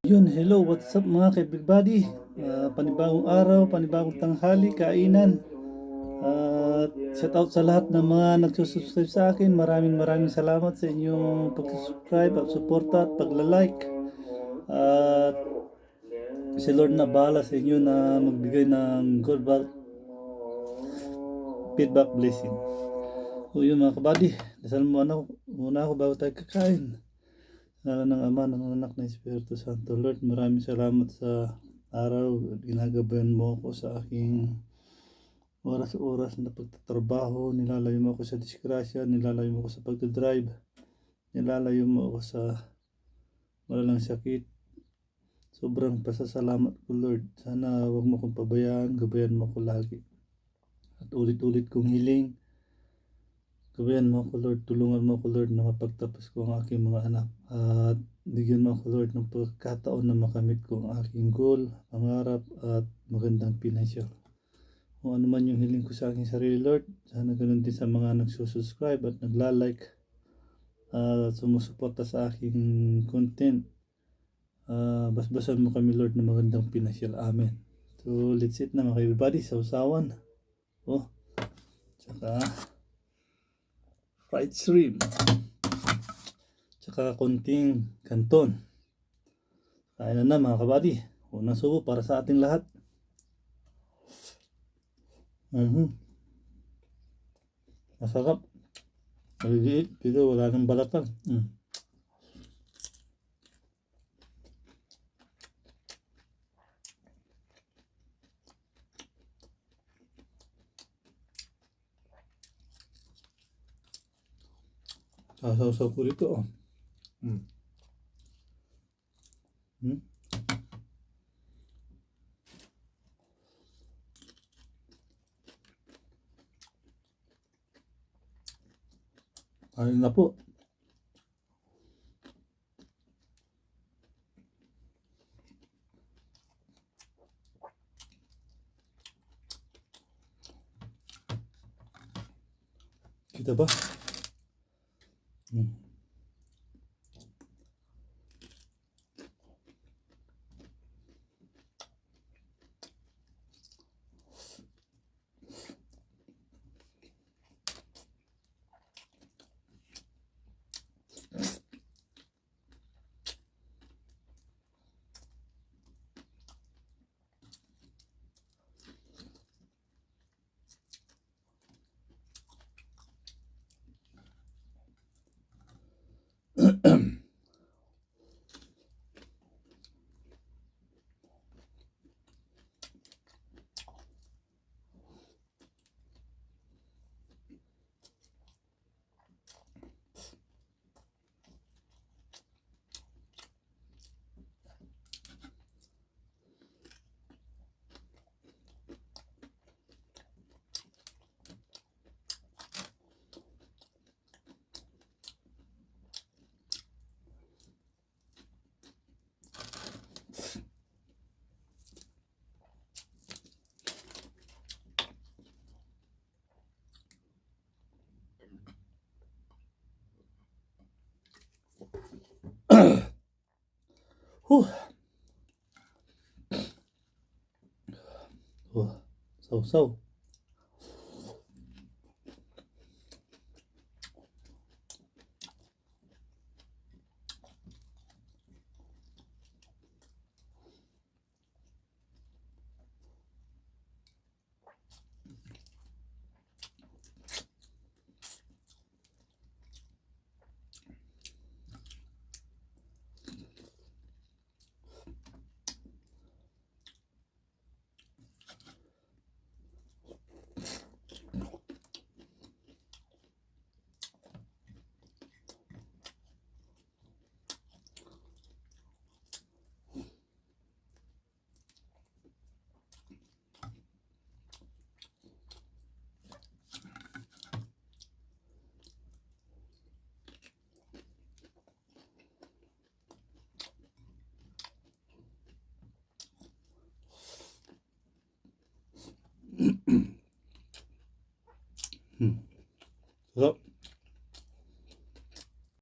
Yun, hello, what's up mga everybody? Panibagong araw, panibagong tanghali, kainan. Shout out sa lahat ng mga nagsusubscribe sa akin. Maraming salamat sa inyong pag-subscribe at suporta at pagla-like. At si Lord na bahala sa inyo na magbigay ng good feedback blessing. So yun mga kabady, dasal muna ako bago tayo kakain. Sa ng Ama, ng Anak, ng Espiritu Santo. Lord, maraming salamat sa araw. Ginagabayan mo ako sa aking oras-oras na pagtatrabaho. Nilalayo mo ako sa disgrasya. Nilalayo mo ako sa pagdadrive. Nilalayo mo ako sa malalang sakit. Sobrang pasasalamat ko, Lord. Sana huwag mo akong pabayaan. Gabayan mo ako lagi. At ulit-ulit kong hiling. Gabayan mo ako, Lord. Tulungan mo ako, Lord, na mapagtapos ko ang aking mga anak. At bigyan mo ako, Lord, ng pagkataon na makamit ko ang aking goal, pangarap, at magandang financial. Kung ano man yung hiling ko sa aking sarili, Lord, sana ganun din sa mga nagsusubscribe at nagla-like at sumusuporta sa aking content. Basbasan mo kami, Lord, ng magandang financial. Amen. So, let's eat na mga everybody. Sausawan. Tsaka fried shrimp. Tsaka konting kanton. Kain na mga kabady. Unang subo para sa ating lahat. Masarap. Maliliit pero wala nang balatan. Sasaw-saw ko rito. Ayun na po. Kita ba? Sausaw. Sarap.